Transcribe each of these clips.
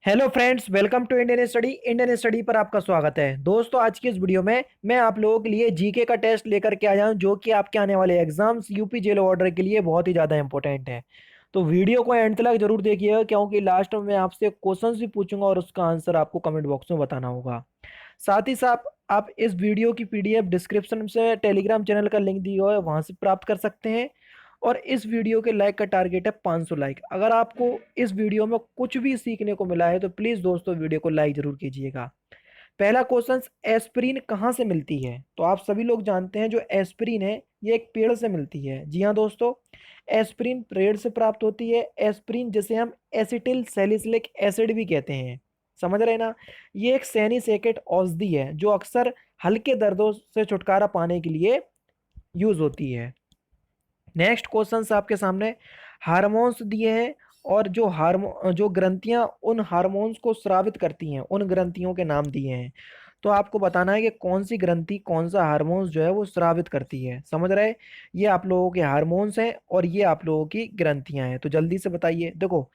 Hello friends, welcome to Indian study पर आपका स्वागत है। दोस्तों, आज की इस वीडियो में मैं आप लोगों के लिए जीके का टेस्ट लेकर के आया हूं, जो कि आपके आने वाले एग्जाम्स यूपी जेल ऑर्डर के लिए बहुत ही ज़्यादा इंपॉर्टेंट है। तो वीडियो को एंड तक जरूर देखिएगा, क्योंकि लास्ट में मैं आपसे क्वेश्चंस भी पूछूंगा और उसका आंसर आपको कमेंट बॉक्स में बताना होगा। साथ ही साथ आप इस वीडियो की पीडीएफ डिस्क्रिप्शन से टेलीग्राम चैनल का लिंक दिया हुआ है, वहां से प्राप्त कर सकते हैं। और इस वीडियो के लाइक का टारगेट है 500 लाइक। अगर आपको इस वीडियो में कुछ भी सीखने को मिला है तो प्लीज़ दोस्तों वीडियो को लाइक जरूर कीजिएगा। पहला क्वेश्चन, एस्पिरिन कहाँ से मिलती है? तो आप सभी लोग जानते हैं जो एस्पिरिन है ये एक पेड़ से मिलती है। जी हाँ दोस्तों, एस्पिरिन पेड़ से प्राप्त होती है। एस्पिरिन जिसे हम एसिटिल सैलिसिलिक एसिड भी कहते हैं, समझ रहे हैं ना। ये एक सैनिसेकेट औषधि है जो अक्सर हल्के दर्दों से छुटकारा पाने के लिए यूज होती है। नेक्स्ट क्वेश्चंस आपके सामने हार्मोन्स दिए हैं, और जो ग्रंथियां उन हार्मोन्स को स्रावित करती हैं उन ग्रंथियों के नाम दिए हैं। तो आपको बताना है कि कौन सी ग्रंथि कौन सा हार्मोन्स जो है वो स्रावित करती है। समझ रहे हैं? ये आप लोगों के हार्मोन्स हैं और ये आप लोगों की ग्रंथियां हैं। तो जल्दी से बताइए। देखो,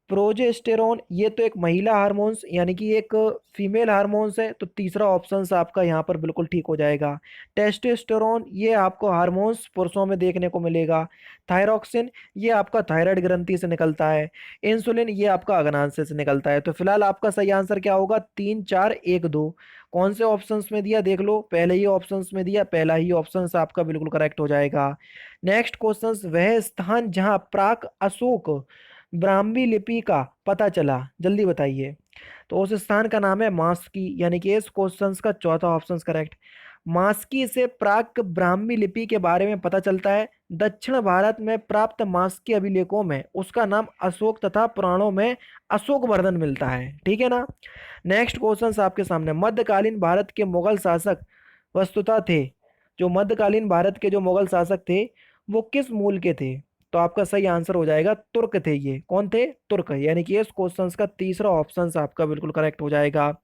प्रोजेस्टेरोन ये तो एक महिला हार्मोन्स यानी कि एक फीमेल हार्मोन्स है, तो तीसरा ऑप्शन आपका यहाँ पर बिल्कुल ठीक हो जाएगा। टेस्टोस्टेरोन ये आपको हार्मोन्स पुरुषों में देखने को मिलेगा। थायरॉक्सिन ये आपका थायराइड ग्रंथि से निकलता है। इंसुलिन ये आपका अग्नाशय से निकलता है। तो फिलहाल आपका सही आंसर क्या होगा? 3 4 1 2। कौन से ऑप्शंस में दिया देख लो, पहले ही ऑप्शंस में दिया, पहला ही ऑप्शन आपका बिल्कुल करेक्ट हो जाएगा। नेक्स्ट क्वेश्चन, वह स्थान जहां प्राक अशोक ब्राह्मी लिपि का पता चला, जल्दी बताइए। तो उस स्थान का नाम है मास्की, यानी कि इस क्वेश्चंस का चौथा ऑप्शन करेक्ट। मास्की से प्राक ब्राह्मी लिपि के बारे में पता चलता है। दक्षिण भारत में प्राप्त मास्की अभिलेखों में उसका नाम अशोक तथा पुराणों में अशोक वर्धन मिलता है। ठीक है ना। नेक्स्ट क्वेश्चन आपके सामने, मध्यकालीन भारत के मुगल शासक वस्तुतः थे। जो मध्यकालीन भारत के जो मुगल शासक थे वो किस मूल के थे? तो आपका सही आंसर हो जाएगा तुर्क थे। ये कौन थे? तुर्क। यानी कि इस क्वेश्चन का तीसरा ऑप्शन आपका बिल्कुल करेक्ट हो जाएगा।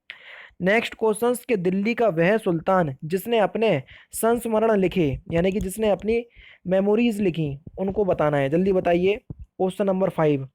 नेक्स्ट क्वेश्चन के, दिल्ली का वह सुल्तान जिसने अपने संस्मरण लिखे, यानी कि जिसने अपनी मेमोरीज लिखी, उनको बताना है। जल्दी बताइए। Question number 5।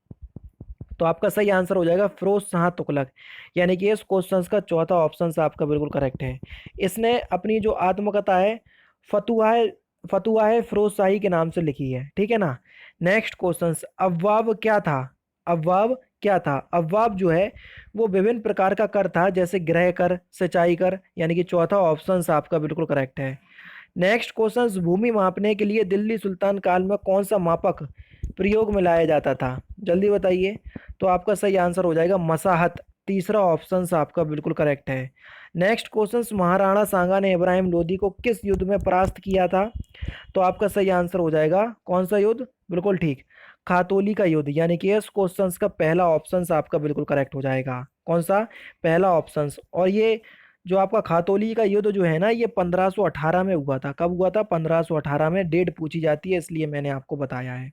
तो आपका सही आंसर हो जाएगा फिरोज शाह तुगलक। यानी कि इस क्वेश्चन का चौथा ऑप्शन आपका बिल्कुल करेक्ट है। इसने अपनी जो आत्मकथा है फतुहा फतुहा है फिरोज शाही के नाम से लिखी है। ठीक है ना। नेक्स्ट क्वेश्चन, अव्वाब क्या था? अव्वाब क्या था? अव्वाब जो है वो विभिन्न प्रकार का कर था, जैसे गृह कर, सिंचाई कर। यानी कि चौथा ऑप्शन आपका बिल्कुल करेक्ट है। नेक्स्ट क्वेश्चन, भूमि मापने के लिए दिल्ली सुल्तान काल में कौन सा मापक प्रयोग में लाया जाता था? जल्दी बताइए। तो आपका सही आंसर हो जाएगा मसाहत। तीसरा ऑप्शन आपका बिल्कुल करेक्ट है। नेक्स्ट क्वेश्चन, महाराणा सांगा ने इब्राहिम लोदी को किस युद्ध में परास्त किया था? तो आपका सही आंसर हो जाएगा कौन सा युद्ध? बिल्कुल ठीक, खातोली का युद्ध। यानी कि इस क्वेश्चन का पहला ऑप्शन आपका बिल्कुल करेक्ट हो जाएगा। कौन सा? पहला ऑप्शन। और ये जो आपका खातोली का युद्ध जो है ना, ये 1518 में हुआ था। कब हुआ था? 1518 में। डेट पूछी जाती है, इसलिए मैंने आपको बताया है।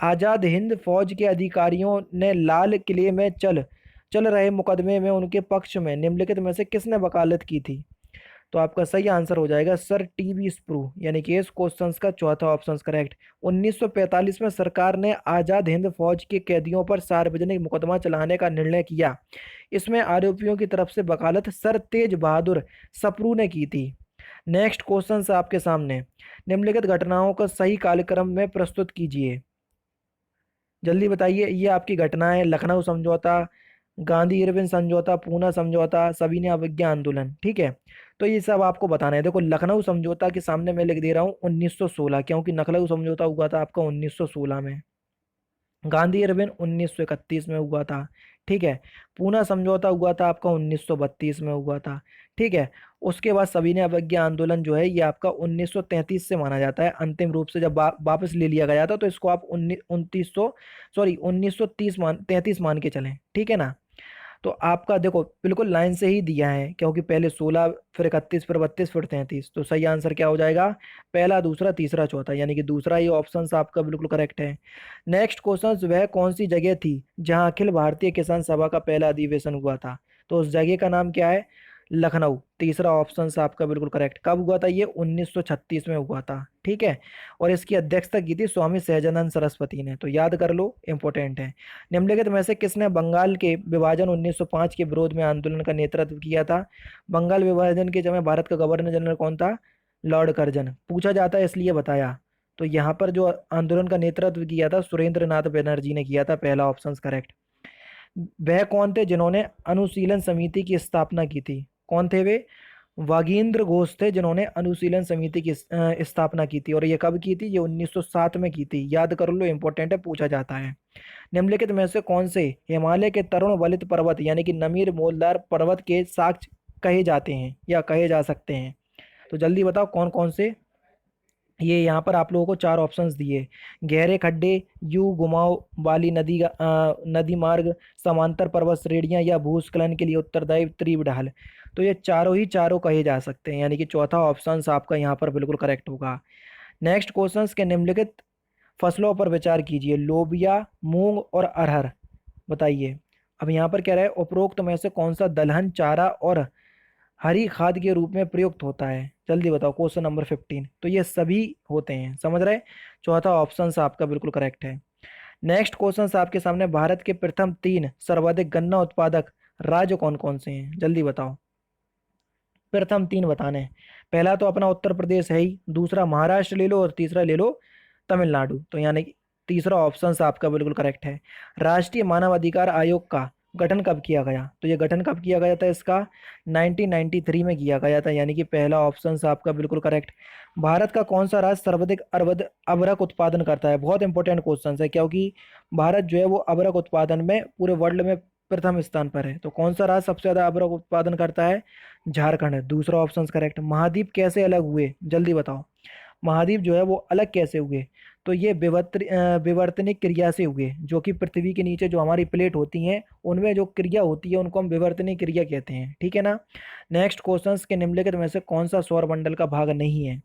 आजाद हिंद फौज के अधिकारियों ने लाल किले में चल चल रहे मुकदमे में उनके पक्ष में निम्नलिखित में से किसने वकालत की थी? तो आपका सही आंसर हो जाएगा सर टीवी स्प्रू। यानी कि इस क्वेश्चन का चौथा ऑप्शन करेक्ट। 1945 में सरकार ने आजाद हिंद फौज के कैदियों पर सार्वजनिक मुकदमा चलाने का निर्णय किया। इसमें आरोपियों की तरफ से वकालत सर तेज बहादुर सप्रू ने की थी। नेक्स्ट क्वेश्चन आपके सामने, निम्नलिखित घटनाओं का सही कालक्रम में प्रस्तुत कीजिए। जल्दी बताइए। ये आपकी घटना है, लखनऊ समझौता, गांधी इरविन समझौता, पूना समझौता, सविनय अवज्ञा आंदोलन। ठीक है। तो ये सब आपको बताना है। देखो, लखनऊ समझौता के सामने मैं लिख दे रहा हूँ 1916, क्योंकि लखनऊ समझौता हुआ था आपका 1916 में। गांधी इरविन 1931 में हुआ था। ठीक है। पूना समझौता हुआ था आपका 1932 में हुआ था। ठीक है। उसके बाद सविनय अवज्ञा आंदोलन जो है ये आपका 1933 से माना जाता है। अंतिम रूप से जब वापस ले लिया गया था, तो इसको आप 1930 33 मान के चलें। ठीक है ना। तो आपका देखो बिल्कुल लाइन से ही दिया है, क्योंकि पहले 16, फिर 31, फिर 32, फिर 33। तो सही आंसर क्या हो जाएगा? पहला, दूसरा, तीसरा, चौथा। यानी कि दूसरा ही ऑप्शन आपका बिल्कुल करेक्ट है। नेक्स्ट क्वेश्चन, वह कौन सी जगह थी जहां अखिल भारतीय किसान सभा का पहला अधिवेशन हुआ था? तो उस जगह का नाम क्या है? लखनऊ, तीसरा ऑप्शन से आपका बिल्कुल करेक्ट। कब हुआ था ये? 1936 में हुआ था, ठीक है। और इसकी अध्यक्षता की थी स्वामी सहजानंद सरस्वती ने, तो याद कर लो, इंपॉर्टेंट है। निम्नलिखित में से किसने बंगाल के विभाजन 1905 के विरोध में आंदोलन का नेतृत्व किया था? बंगाल विभाजन के समय भारत का गवर्नर जनरल कौन था? Lord Curzon. पूछा जाता है इसलिए बताया। तो यहाँ पर जो आंदोलन का नेतृत्व किया था सुरेंद्र नाथ बनर्जी ने किया था, पहला ऑप्शन करेक्ट। वह कौन थे जिन्होंने अनुशीलन समिति की स्थापना की थी? कौन थे वे? वागींद्र घोष थे जिन्होंने अनुशीलन समिति की स्थापना की थी। और ये कब की थी? ये 1907 में की थी, याद कर लो, इंपॉर्टेंट है, पूछा जाता है। निम्नलिखित में से कौन से हिमालय के तरुण वलित पर्वत यानी कि नमीर मोलदार पर्वत के साक्ष्य कहे जाते हैं या कहे जा सकते हैं? तो जल्दी बताओ कौन कौन से। ये यहाँ पर आप लोगों को चार ऑप्शंस दिए। गहरे खड्डे, यू घुमाव वाली नदी मार्ग, समांतर पर्वत श्रेणियां या भूस्खलन के लिए उत्तरदायी तीव्र ढाल। तो ये चारों ही चारों कहे जा सकते हैं, यानी कि चौथा ऑप्शन आपका यहाँ पर बिल्कुल करेक्ट होगा। नेक्स्ट क्वेश्चन के निम्नलिखित फसलों पर विचार कीजिए। लोबिया, मूंग और अरहर, बताइए। अब यहाँ पर क्या रहा है? उपरोक्त में से कौन सा दलहन चारा और हरी खाद के रूप में प्रयुक्त होता है? जल्दी बताओ, क्वेश्चन नंबर 15। तो ये सभी होते हैं, समझ रहे? चौथा ऑप्शन आपका बिल्कुल करेक्ट है। नेक्स्ट क्वेश्चन आपके सामने, भारत के प्रथम 3 सर्वाधिक गन्ना उत्पादक राज्य कौन कौन से हैं? जल्दी बताओ, प्रथम 3 बताने हैं। पहला तो अपना उत्तर प्रदेश है ही, दूसरा महाराष्ट्र ले लो और तीसरा ले लो तमिलनाडु। तो यानी कि तीसरा ऑप्शन आपका बिल्कुल करेक्ट है। राष्ट्रीय मानव अधिकार आयोग का गठन कब किया गया? तो ये गठन कब किया गया था इसका? 1993 में किया गया था, यानी कि पहला ऑप्शन आपका बिल्कुल करेक्ट। भारत का कौन सा राज्य सर्वाधिक अबरक उत्पादन करता है? बहुत इंपॉर्टेंट क्वेश्चन है, क्योंकि भारत जो है वो अबरक उत्पादन में पूरे वर्ल्ड में प्रथम स्थान पर है। तो कौन सा राज्य सबसे ज्यादा अबरक उत्पादन करता है? झारखंड है, दूसरा ऑप्शन करेक्ट। महाद्वीप कैसे अलग हुए? जल्दी बताओ, महाद्वीप जो है वो अलग कैसे हुए? तो ये विवर्तनिक क्रिया से हुए, जो कि पृथ्वी के नीचे जो हमारी प्लेट होती हैं उनमें जो क्रिया होती है उनको हम विवर्तनिक क्रिया कहते हैं, ठीक है ना। नेक्स्ट क्वेश्चंस के निम्नलिखित में से कौन सा सौरमंडल का भाग नहीं है?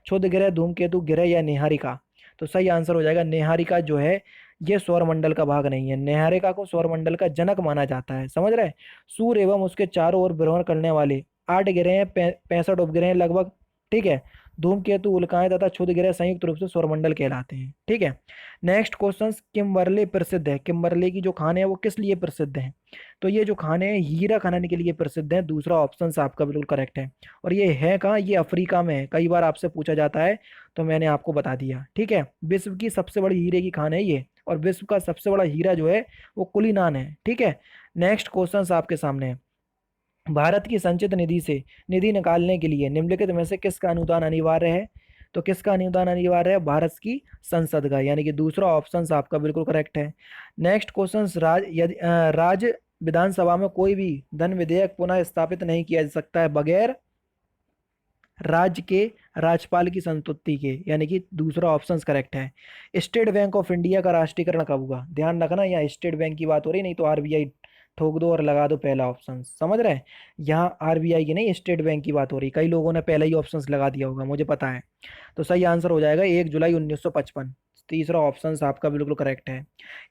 क्षुद्र ग्रह, धूमकेतु ग्रह या नेहारिका? तो सही आंसर हो जाएगा नेहारिका जो है ये सौरमंडल का भाग नहीं है। नेहारिका को सौरमंडल का जनक माना जाता है, समझ रहे? सूर्य एवं उसके चारों ओर भ्रमण करने वाले 8 ग्रह हैं, 65 उपग्रह हैं लगभग, ठीक है। धूमकेतु, उल्काएं तथा क्षुद्र ग्रह संयुक्त रूप से सौरमंडल कहलाते हैं, ठीक है। नेक्स्ट क्वेश्चन, किम्बरले प्रसिद्ध है? किम्बरले की जो खान है वो किस लिए प्रसिद्ध है? तो ये जो खाने हैं हीरा खनन के लिए प्रसिद्ध है, दूसरा ऑप्शन आपका बिल्कुल करेक्ट है। और ये है कहाँ? ये अफ्रीका में है, कई बार आपसे पूछा जाता है तो मैंने आपको बता दिया, ठीक है। विश्व की सबसे बड़ी हीरे की खान है ये, और विश्व का सबसे बड़ा हीरा जो है वो कुलीनान है, ठीक है। नेक्स्ट क्वेश्चन आपके सामने है, भारत की संचित निधि से निधि निकालने के लिए निम्नलिखित में से किसका अनुदान अनिवार्य है? तो किसका अनुदान अनिवार्य है? भारत की संसद का, यानी कि दूसरा ऑप्शन आपका बिल्कुल करेक्ट है। नेक्स्ट क्वेश्चन, राज्य विधानसभा में कोई भी धन विधेयक पुनः स्थापित नहीं किया जा सकता है बगैर राज्य के राज्यपाल की संस्तुति के, यानी कि दूसरा ऑप्शन करेक्ट है। स्टेट बैंक ऑफ इंडिया का राष्ट्रीयकरण कब हुआ? ध्यान रखना, यहाँ स्टेट बैंक की बात हो रही, नहीं तो आरबीआई ठोक दो और लगा दो पहला ऑप्शन, समझ रहे हैं? यहाँ आरबीआई की नहीं, स्टेट बैंक की बात हो रही। कई लोगों ने पहला ही ऑप्शन लगा दिया होगा, मुझे पता है। तो सही आंसर हो जाएगा 1 जुलाई 1955, तीसरा ऑप्शन आपका बिल्कुल करेक्ट है।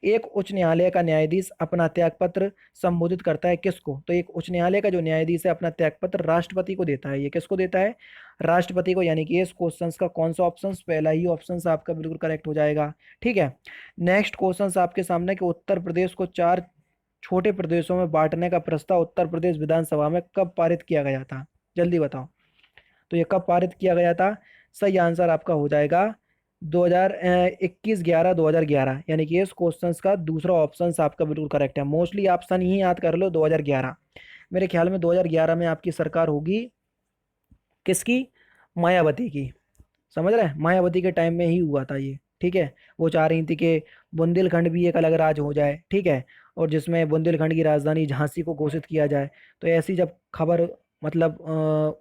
एक उच्च न्यायालय का न्यायाधीश अपना त्यागपत्र संबोधित करता है किसको? तो एक उच्च न्यायालय का जो न्यायाधीश है अपना त्यागपत्र राष्ट्रपति को देता है। ये किसको देता है? राष्ट्रपति को, यानी कि इस क्वेश्चन का कौन सा ऑप्शन? पहला ही ऑप्शन आपका बिल्कुल करेक्ट हो जाएगा, ठीक है। नेक्स्ट क्वेश्चन आपके सामने कि उत्तर प्रदेश को 4 छोटे प्रदेशों में बांटने का प्रस्ताव उत्तर प्रदेश विधानसभा में कब पारित किया गया था? जल्दी बताओ, तो ये कब पारित किया गया था? सही आंसर आपका हो जाएगा 2021-11 यानी कि इस क्वेश्चन का दूसरा ऑप्शन आपका बिल्कुल करेक्ट है। मोस्टली आप सन ही याद कर लो, 2011। मेरे ख्याल में 2011 में आपकी सरकार होगी किसकी? मायावती की, समझ रहे हैं? मायावती के टाइम में ही हुआ था ये, ठीक है। वो चाह रही थी कि बुंदेलखंड भी एक अलग राज्य हो जाए, ठीक है, और जिसमें बुंदेलखंड की राजधानी झांसी को घोषित किया जाए। तो ऐसी जब खबर मतलब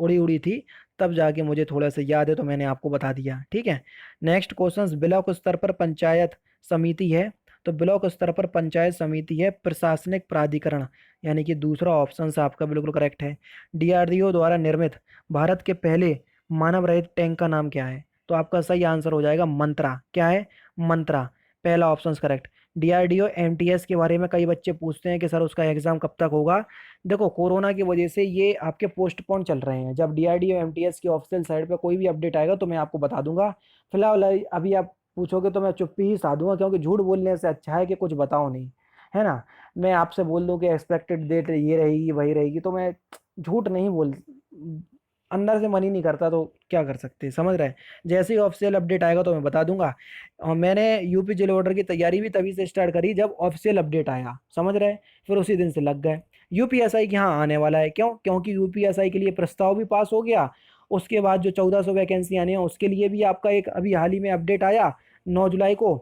उड़ी उड़ी थी, तब जाके मुझे थोड़ा सा याद है तो मैंने आपको बता दिया, ठीक है। नेक्स्ट क्वेश्चन, ब्लॉक स्तर पर पंचायत समिति है? तो ब्लॉक स्तर पर पंचायत समिति है प्रशासनिक प्राधिकरण, यानी कि दूसरा ऑप्शन आपका बिल्कुल करेक्ट है। डीआरडीओ द्वारा निर्मित भारत के पहले मानव रहित टैंक का नाम क्या है? तो आपका सही आंसर हो जाएगा मंत्रा। क्या है? मंत्रा, पहला ऑप्शन करेक्ट। डीआरडीओ एमटीएस के बारे में कई बच्चे पूछते हैं कि सर उसका एग्ज़ाम कब तक होगा। देखो कोरोना की वजह से ये आपके पोस्टपोन चल रहे हैं। जब डीआरडीओ एमटीएस की ऑफिशियल साइट पे कोई भी अपडेट आएगा तो मैं आपको बता दूंगा। फिलहाल अभी आप पूछोगे तो मैं चुप्पी ही साधूंगा, क्योंकि झूठ बोलने से अच्छा है कि कुछ बताओ नहीं, है ना। मैं आपसे बोल दूं कि एक्सपेक्टेड डेट ये रहेगी वही रहेगी, तो मैं झूठ नहीं बोल, अंदर से मन ही नहीं करता, तो क्या कर सकते हैं, समझ रहे हैं। जैसे ही ऑफिशियल अपडेट आएगा तो मैं बता दूंगा। और मैंने यूपी जेल ऑर्डर की तैयारी भी तभी से स्टार्ट करी जब ऑफिशियल अपडेट आया, समझ रहे हैं। फिर उसी दिन से लग गए। यूपीएसआई के यहाँ आने वाला है, क्यों? क्योंकि यूपीएसआई के लिए प्रस्ताव भी पास हो गया। उसके बाद जो 1400 वैकेंसी आने हैं उसके लिए भी आपका एक अभी हाल ही में अपडेट आया 9 जुलाई को।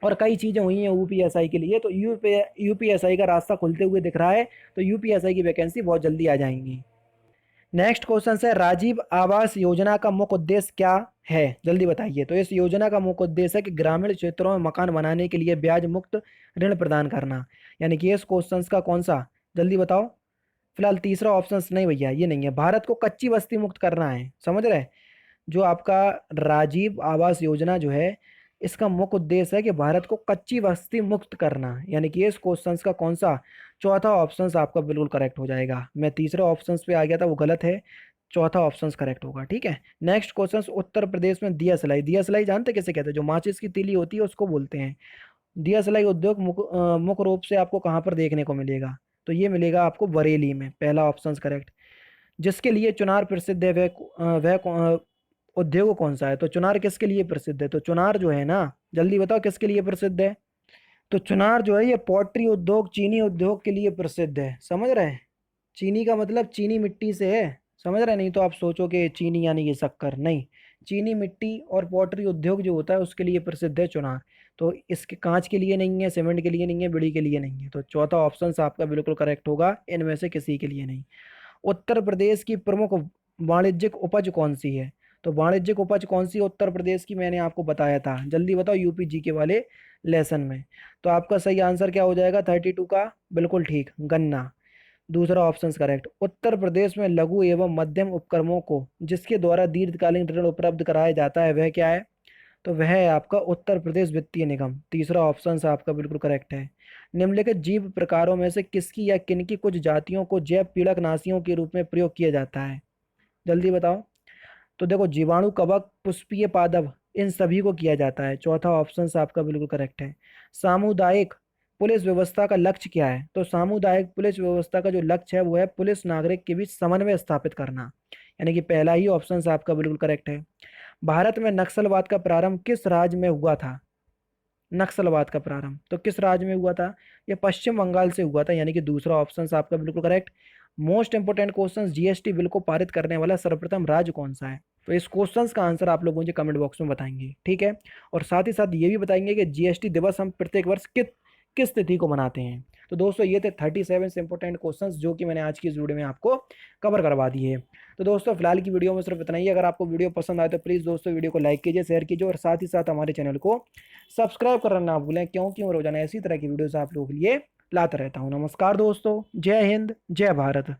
और कई चीज़ें हुई हैं यूपीएसआई के लिए, तो यूपीएसआई का रास्ता खुलते हुए दिख रहा है। तो यूपीएसआई की वैकेंसी बहुत जल्दी आ जाएंगी। नेक्स्ट क्वेश्चन है, राजीव आवास योजना का मुख्य उद्देश्य क्या है? जल्दी बताइए। तो इस योजना का मुख्य उद्देश्य है कि ग्रामीण क्षेत्रों में मकान बनाने के लिए ब्याज मुक्त ऋण प्रदान करना। यानी कि इस क्वेश्चन का कौन सा, जल्दी बताओ। फिलहाल तीसरा ऑप्शन नहीं भैया, ये नहीं है। भारत को कच्ची बस्ती मुक्त करना है, समझ रहे हैं। जो आपका राजीव आवास योजना जो है, इसका मुख्य उद्देश्य है कि भारत को कच्ची बस्ती मुक्त करना। यानी कि इस क्वेश्चन का कौन सा, चौथा ऑप्शन आपका बिल्कुल करेक्ट हो जाएगा। मैं तीसरे ऑप्शन पे आ गया था, वो गलत है। चौथा ऑप्शन करेक्ट होगा, ठीक है। नेक्स्ट क्वेश्चन, उत्तर प्रदेश में दिया सलाई, दिया सलाई जानते किसे कहते हैं? जो माचिस की तीली होती है उसको बोलते हैं। दिया सलाई उद्योग मुख्य रूप से आपको कहाँ पर देखने को मिलेगा? तो ये मिलेगा आपको बरेली में, पहला ऑप्शन करेक्ट। जिसके लिए चुनार प्रसिद्ध है वह उद्योग कौन सा है? तो चुनार किसके लिए प्रसिद्ध है? तो चुनार जो है ना, जल्दी बताओ किसके लिए प्रसिद्ध है? तो चुनार जो है ये पोल्ट्री उद्योग, चीनी उद्योग के लिए प्रसिद्ध है, समझ रहे हैं। चीनी का मतलब चीनी मिट्टी से है, समझ रहे हैं। नहीं तो आप सोचो कि चीनी यानी कि शक्कर, नहीं। चीनी मिट्टी और पोल्ट्री उद्योग जो होता है उसके लिए प्रसिद्ध है चुनार। तो इसके कांच के लिए नहीं है, सीमेंट के लिए नहीं है, बीड़ी के लिए नहीं है। तो चौथा ऑप्शन आपका बिल्कुल करेक्ट होगा, इनमें से किसी के लिए नहीं। उत्तर प्रदेश की प्रमुख वाणिज्यिक उपज कौन सी है? तो वाणिज्यिक उपज कौन सी है उत्तर प्रदेश की, मैंने आपको बताया था। जल्दी बताओ यूपी जी के वाले लेसन में। तो आपका सही आंसर क्या हो जाएगा 32 का? बिल्कुल ठीक, गन्ना। दूसरा ऑप्शन करेक्ट। उत्तर प्रदेश में लघु एवं मध्यम उपक्रमों को जिसके द्वारा दीर्घकालीन ऋण उपलब्ध कराया जाता है वह क्या है? तो वह है आपका उत्तर प्रदेश वित्तीय निगम। तीसरा ऑप्शन आपका बिल्कुल करेक्ट है। निम्नलिखित जीव प्रकारों में से किसकी या किनकी कुछ जातियों को जैव पीड़कनाशियों के रूप में प्रयोग किया जाता है? जल्दी बताओ। तो देखो, जीवाणु, कवक, पुष्पीय पादप, इन सभी को किया जाता है। चौथा ऑप्शन आपका बिल्कुल करेक्ट है। सामुदायिक पुलिस व्यवस्था का लक्ष्य क्या है? तो सामुदायिक पुलिस व्यवस्था का जो लक्ष्य है वो है पुलिस नागरिक के बीच समन्वय स्थापित करना। यानी कि पहला ही ऑप्शन आपका बिल्कुल करेक्ट है। भारत में नक्सलवाद का प्रारंभ किस राज्य में हुआ था? नक्सलवाद का प्रारंभ तो किस राज्य में हुआ था? ये पश्चिम बंगाल से हुआ था। यानी कि दूसरा ऑप्शन आपका बिल्कुल correct. Most important question, GST bill को पारित करने वाला सर्वप्रथम राज्य कौन सा है? तो इस क्वेश्चन का आंसर आप लोग मुझे कमेंट बॉक्स में बताएंगे, ठीक है। और साथ ही साथ ये भी बताएंगे कि जीएसटी दिवस हम प्रत्येक वर्ष किस तिथि को मनाते हैं। तो दोस्तों ये थे 37 इंपॉर्टेंट क्वेश्चंस जो कि मैंने आज की इस वीडियो में आपको कवर करवा दिए। तो दोस्तों फिलहाल की वीडियो में सिर्फ इतना ही। अगर आपको वीडियो पसंद आए तो प्लीज़ दोस्तों वीडियो को लाइक कीजिए, शेयर कीजिए और साथ ही साथ हमारे चैनल को सब्सक्राइब करना ना भूलें, क्योंकि मैं रोजाना इसी तरह की वीडियोस आप लोगों के लिए लाता रहता हूँ। नमस्कार दोस्तों, जय हिंद, जय भारत।